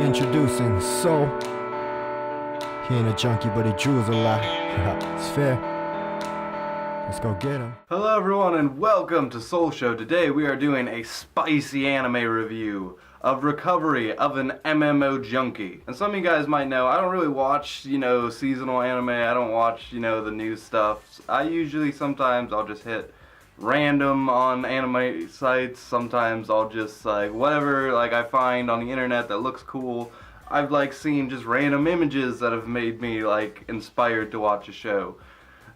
Introducing Soul. He ain't a junkie, but he drews a lot. It's fair. Let's go get him. Hello everyone and welcome to Solshow. Today we are doing a spicy anime review of Recovery of an MMO Junkie. And some of you guys might know, I don't really watch, seasonal anime. I don't watch, the new stuff. I usually, sometimes I'll just hit random on anime sites. Sometimes I'll just whatever I find on the internet that looks cool. I've seen just random images that have made me inspired to watch a show.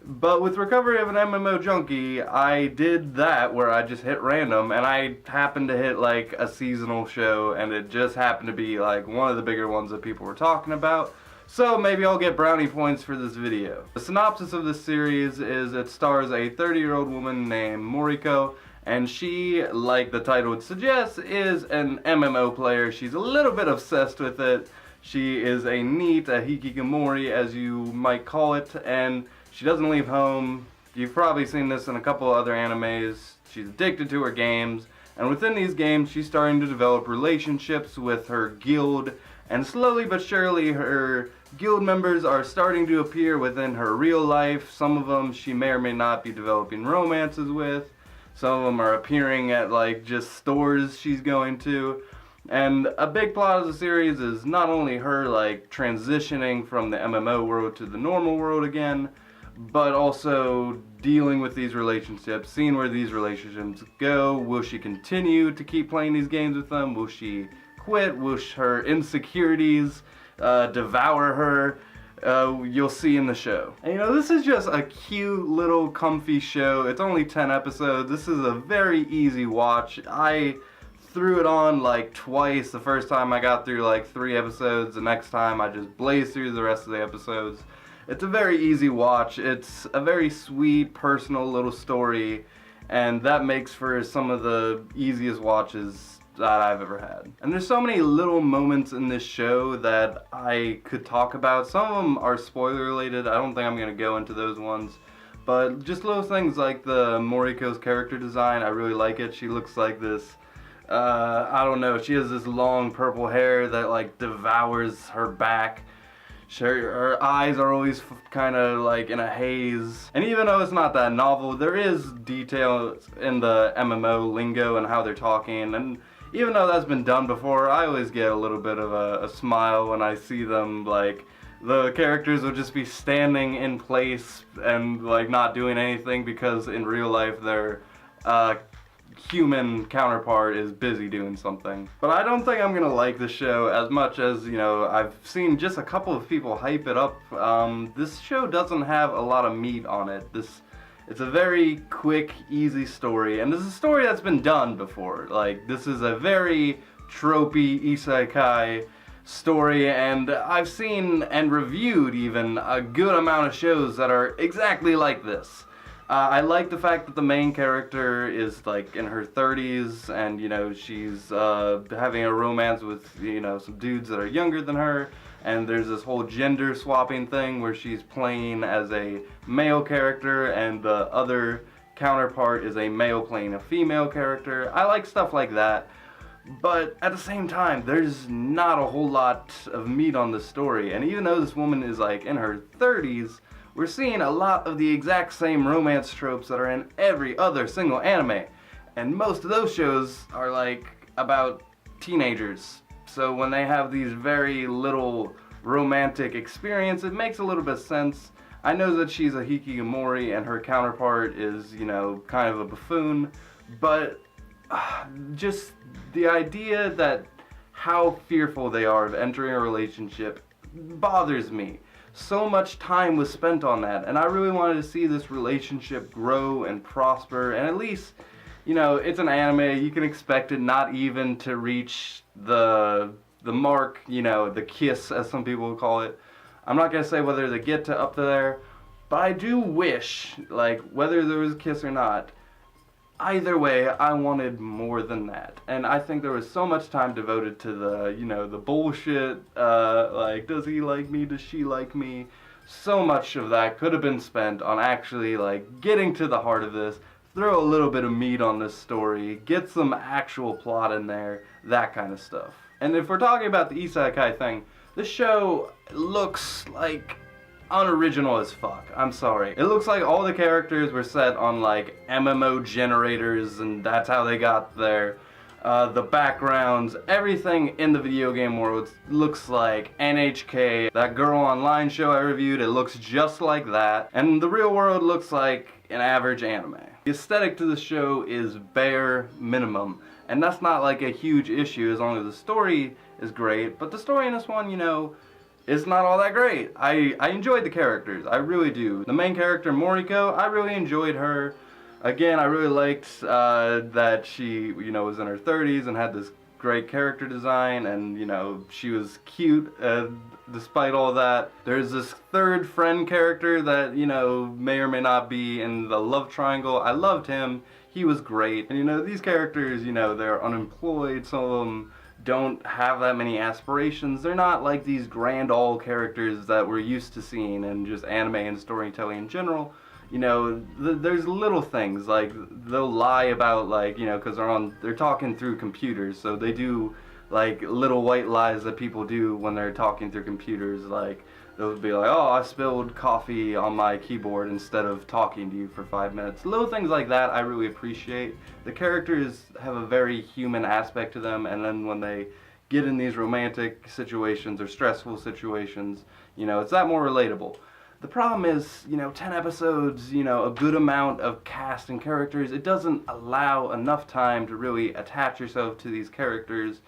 But with Recovery of an MMO Junkie, I did that where I just hit random, and I happened to hit a seasonal show, and it just happened to be one of the bigger ones that people were talking about. So maybe I'll get brownie points for this video. The synopsis of this series is it stars a 30-year-old woman named Moriko, and she, like the title would suggest, is an MMO player. She's a little bit obsessed with it. She is a hikikomori, as you might call it, and she doesn't leave home. You've probably seen this in a couple other animes. She's addicted to her games, and within these games she's starting to develop relationships with her guild, and slowly but surely her guild members are starting to appear within her real life. Some of them she may or may not be developing romances with. Some of them are appearing at just stores she's going to. And a big plot of the series is not only her transitioning from the MMO world to the normal world again, but also dealing with these relationships, seeing where these relationships go. Will she continue to keep playing these games with them? Will she quit? Will her insecurities devour her? You'll see in the show. And this is just a cute little comfy show. It's only 10 episodes. This is a very easy watch. I threw it on twice. The first time I got through 3 episodes. The next time I just blazed through the rest of the episodes. It's a very easy watch. It's a very sweet, personal little story, and that makes for some of the easiest watches that I've ever had. And there's so many little moments in this show that I could talk about. Some of them are spoiler related. I don't think I'm gonna go into those ones. But just little things like the Moriko's character design, I really like it. She looks like this, I don't know, she has this long purple hair that devours her back. Her eyes are always kind of in a haze. And even though it's not that novel, there is detail in the MMO lingo and how they're talking. And even though that's been done before, I always get a little bit of a smile when I see them. The characters will just be standing in place and not doing anything because in real life their human counterpart is busy doing something. But I don't think I'm gonna like the show as much as, I've seen just a couple of people hype it up. This show doesn't have a lot of meat on it. It's a very quick, easy story, and this is a story that's been done before. This is a very tropey isekai story, and I've seen and reviewed even a good amount of shows that are exactly like this. I like the fact that the main character is in her 30s, and she's having a romance with some dudes that are younger than her, and there's this whole gender swapping thing where she's playing as a male character and the other counterpart is a male playing a female character. I like stuff like that, but at the same time there's not a whole lot of meat on the story. And even though this woman is in her 30s, we're seeing a lot of the exact same romance tropes that are in every other single anime. And most of those shows are about teenagers. So when they have these very little romantic experience, it makes a little bit of sense. I know that she's a hikikomori and her counterpart is, kind of a buffoon, but just the idea that how fearful they are of entering a relationship bothers me. So much time was spent on that, and I really wanted to see this relationship grow and prosper, and at least, it's an anime, you can expect it not even to reach the mark, the kiss, as some people would call it. I'm not gonna say whether they get to up to there, but I do wish, whether there was a kiss or not, either way, I wanted more than that. And I think there was so much time devoted to the bullshit, does he like me, does she like me? So much of that could have been spent on actually, getting to the heart of this, throw a little bit of meat on this story, get some actual plot in there, that kind of stuff. And if we're talking about the isekai thing, this show looks like unoriginal as fuck. I'm sorry. It looks like all the characters were set on like MMO generators and that's how they got there. The backgrounds, everything in the video game world looks like NHK. That Girl Online show I reviewed, it looks just like that. And the real world looks like an average anime. The aesthetic to the show is bare minimum. And that's not like a huge issue as long as the story is great. But the story in this one, you know, is not all that great. I enjoyed the characters, I really do. The main character, Moriko, I really enjoyed her. Again, I really liked that she, you know, was in her 30s and had this great character design, and, you know, she was cute despite all that. There's this third friend character that, you know, may or may not be in the love triangle. I loved him. He was great. And, you know, these characters, you know, they're unemployed. Some of them don't have that many aspirations. They're not like these grand all characters that we're used to seeing in just anime and storytelling in general. You know, there's little things like they'll lie about, like, you know, because they're talking through computers, so they do like little white lies that people do when they're talking through computers. Like they'll be like, oh, I spilled coffee on my keyboard instead of talking to you for 5 minutes. Little things like that I really appreciate. The characters have a very human aspect to them, and then when they get in these romantic situations or stressful situations, you know, it's that more relatable. The problem is, you know, 10 episodes, you know, a good amount of cast and characters, it doesn't allow enough time to really attach yourself to these characters.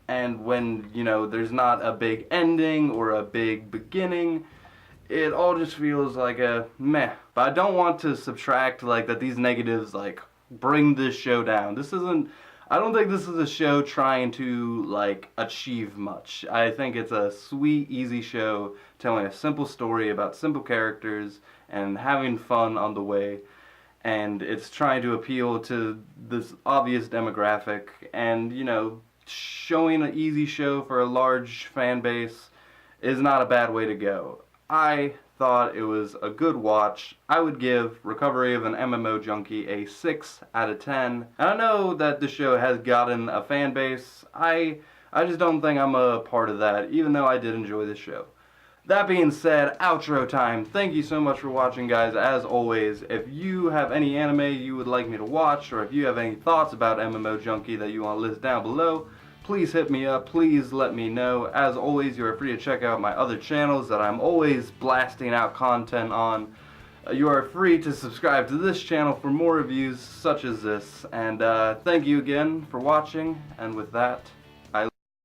And when, you know, there's not a big ending or a big beginning, it all just feels like a meh. But I don't want to subtract, like, that these negatives, like, bring this show down. I don't think this is a show trying to, like, achieve much. I think it's a sweet, easy show telling a simple story about simple characters and having fun on the way. And it's trying to appeal to this obvious demographic and, you know, showing an easy show for a large fan base is not a bad way to go. I thought it was a good watch. I would give Recovery of an MMO Junkie a 6 out of 10. And I know that the show has gotten a fan base. I just don't think I'm a part of that, even though I did enjoy the show. That being said, outro time. Thank you so much for watching, guys. As always, if you have any anime you would like me to watch, or if you have any thoughts about MMO Junkie that you want to list down below, please hit me up, please let me know. As always, you are free to check out my other channels that I'm always blasting out content on. You are free to subscribe to this channel for more reviews such as this. And thank you again for watching, and with that,